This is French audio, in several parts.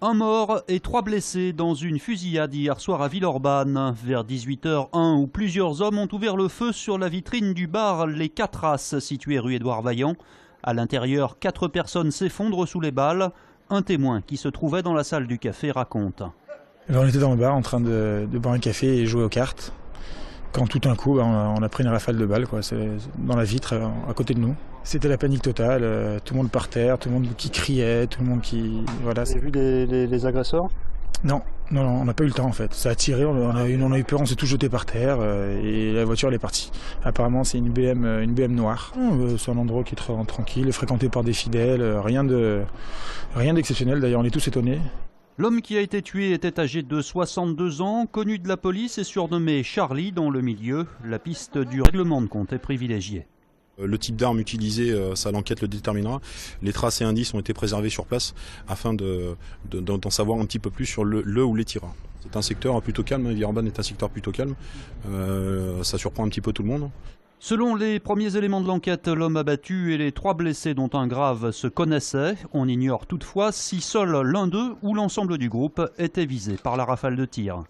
Un mort et 3 blessés dans une fusillade hier soir à Villeurbanne. Vers 18h, un ou plusieurs hommes ont ouvert le feu sur la vitrine du bar Les Quatre As, situé rue Édouard Vaillant. À l'intérieur, 4 personnes s'effondrent sous les balles. Un témoin qui se trouvait dans la salle du café raconte. On était dans le bar en train de boire un café et jouer aux cartes. Quand tout d'un coup, on a pris une rafale de balles dans la vitre à côté de nous. C'était la panique totale, tout le monde par terre, tout le monde qui criait, tout le monde qui... Voilà. Vous avez vu les agresseurs ? Non, on n'a pas eu le temps en fait. Ça a tiré, on a eu peur, on s'est tous jetés par terre et la voiture elle est partie. Apparemment c'est une BM noire. C'est un endroit qui est tranquille, fréquenté par des fidèles, rien d'exceptionnel d'ailleurs, on est tous étonnés. L'homme qui a été tué était âgé de 62 ans, connu de la police et surnommé Charlie dans le milieu. La piste du règlement de compte est privilégiée. Le type d'arme utilisée, ça l'enquête le déterminera. Les traces et indices ont été préservés sur place afin d'en savoir un petit peu plus sur le ou les tireurs. C'est un secteur plutôt calme, Villeurbanne est un secteur plutôt calme. Ça surprend un petit peu tout le monde. Selon les premiers éléments de l'enquête, l'homme abattu et les 3 blessés dont un grave se connaissaient. On ignore toutefois si seul l'un d'eux ou l'ensemble du groupe était visé par la rafale de tir.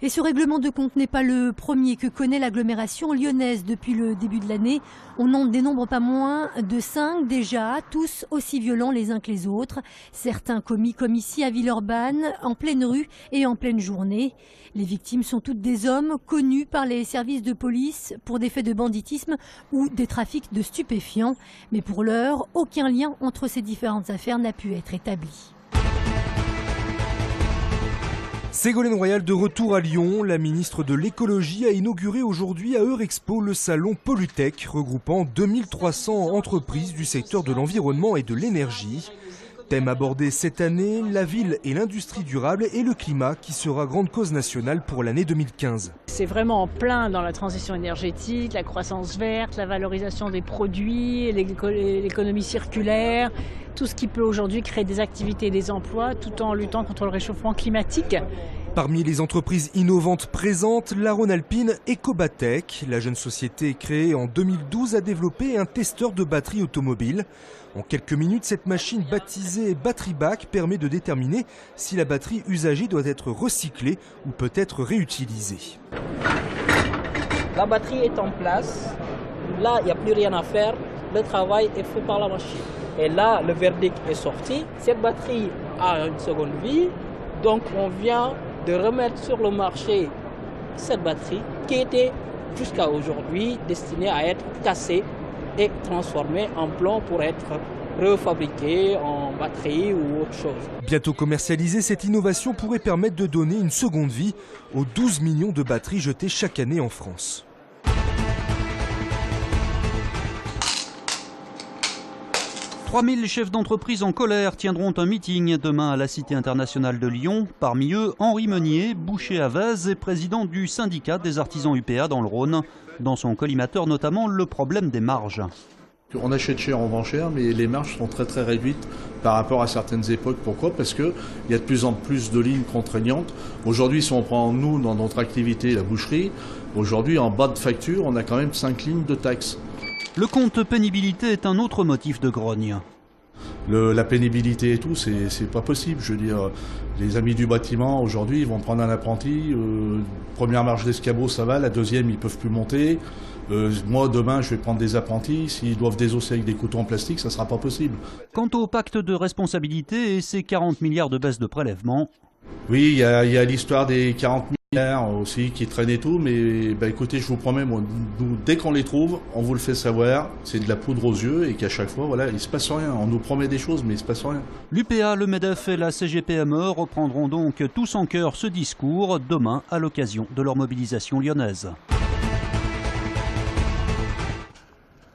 Et ce règlement de compte n'est pas le premier que connaît l'agglomération lyonnaise depuis le début de l'année. On n'en dénombre pas moins de 5 déjà, tous aussi violents les uns que les autres. Certains commis comme ici à Villeurbanne, en pleine rue et en pleine journée. Les victimes sont toutes des hommes connus par les services de police pour des faits de banditisme ou des trafics de stupéfiants. Mais pour l'heure, aucun lien entre ces différentes affaires n'a pu être établi. Ségolène Royal de retour à Lyon, la ministre de l'écologie a inauguré aujourd'hui à Eurexpo le salon Pollutech, regroupant 2300 entreprises du secteur de l'environnement et de l'énergie. Thème abordé cette année, la ville et l'industrie durable et le climat qui sera grande cause nationale pour l'année 2015. C'est vraiment en plein dans la transition énergétique, la croissance verte, la valorisation des produits, l'économie circulaire, tout ce qui peut aujourd'hui créer des activités et des emplois tout en luttant contre le réchauffement climatique. Parmi les entreprises innovantes présentes, la Rhône-Alpine Ecobatech. La jeune société créée en 2012 a développé un testeur de batterie automobile. En quelques minutes, cette machine baptisée BatteryBac permet de déterminer si la batterie usagée doit être recyclée ou peut être réutilisée. La batterie est en place. Là, il n'y a plus rien à faire. Le travail est fait par la machine. Et là, le verdict est sorti. Cette batterie a une seconde vie. Donc, on vient de remettre sur le marché cette batterie qui était jusqu'à aujourd'hui destinée à être cassée et transformée en plomb pour être refabriquée en batterie ou autre chose. Bientôt commercialisée, cette innovation pourrait permettre de donner une seconde vie aux 12 millions de batteries jetées chaque année en France. 3000 chefs d'entreprise en colère tiendront un meeting demain à la Cité internationale de Lyon. Parmi eux, Henri Meunier, boucher à Vèze et président du syndicat des artisans UPA dans le Rhône. Dans son collimateur notamment, le problème des marges. On achète cher, on vend cher, mais les marges sont très réduites par rapport à certaines époques. Pourquoi ? Parce qu'il y a de plus en plus de lignes contraignantes. Aujourd'hui, si on prend nous, dans notre activité, la boucherie, aujourd'hui, en bas de facture, on a quand même 5 lignes de taxes. Le compte pénibilité est un autre motif de grogne. La pénibilité et tout, c'est pas possible. Je veux dire, les amis du bâtiment, aujourd'hui, ils vont prendre un apprenti. Première marche d'escabeau, ça va. La deuxième, ils peuvent plus monter. Moi, demain, je vais prendre des apprentis. S'ils doivent désosser avec des couteaux en plastique, ça sera pas possible. Quant au pacte de responsabilité et ses 40 milliards de baisse de prélèvements. Oui, il y a l'histoire des 40 milliards aussi qui traînent et tout. Mais écoutez, je vous promets, moi, nous, dès qu'on les trouve, on vous le fait savoir. C'est de la poudre aux yeux et qu'à chaque fois, voilà, il se passe rien. On nous promet des choses, mais il se passe rien. L'UPA, le MEDEF et la CGPME reprendront donc tous en chœur ce discours demain à l'occasion de leur mobilisation lyonnaise.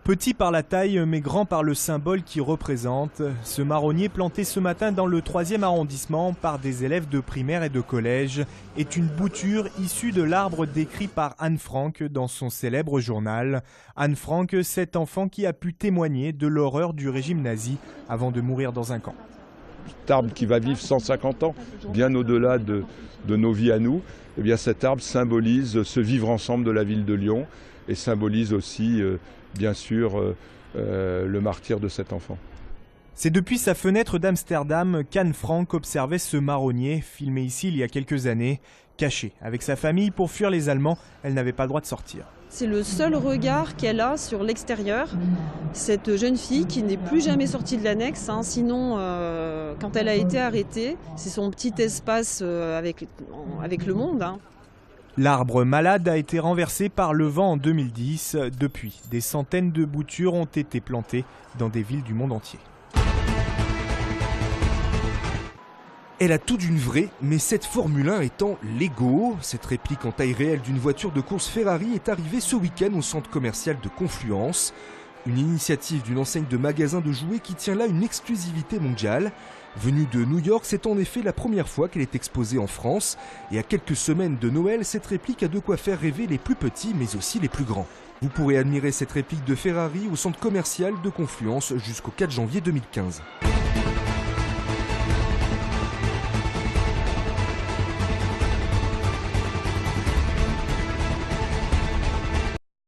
Petit par la taille, mais grand par le symbole qu'il représente, ce marronnier planté ce matin dans le 3e arrondissement par des élèves de primaire et de collège est une bouture issue de l'arbre décrit par Anne Frank dans son célèbre journal. Anne Frank, cet enfant qui a pu témoigner de l'horreur du régime nazi avant de mourir dans un camp. Cet arbre qui va vivre 150 ans, bien au-delà de nos vies à nous, eh bien cet arbre symbolise ce vivre ensemble de la ville de Lyon et symbolise aussi bien sûr le martyre de cet enfant. C'est depuis sa fenêtre d'Amsterdam qu'Anne Frank observait ce marronnier, filmé ici il y a quelques années. Cachée avec sa famille pour fuir les Allemands, elle n'avait pas le droit de sortir. C'est le seul regard qu'elle a sur l'extérieur. Cette jeune fille qui n'est plus jamais sortie de l'annexe, sinon quand elle a été arrêtée, c'est son petit espace avec le monde. L'arbre malade a été renversé par le vent en 2010. Depuis, des centaines de boutures ont été plantées dans des villes du monde entier. Elle a tout d'une vraie, mais cette Formule 1 étant Lego, cette réplique en taille réelle d'une voiture de course Ferrari est arrivée ce week-end au centre commercial de Confluence. Une initiative d'une enseigne de magasins de jouets qui tient là une exclusivité mondiale. Venue de New York, c'est en effet la première fois qu'elle est exposée en France. Et à quelques semaines de Noël, cette réplique a de quoi faire rêver les plus petits, mais aussi les plus grands. Vous pourrez admirer cette réplique de Ferrari au centre commercial de Confluence jusqu'au 4 janvier 2015.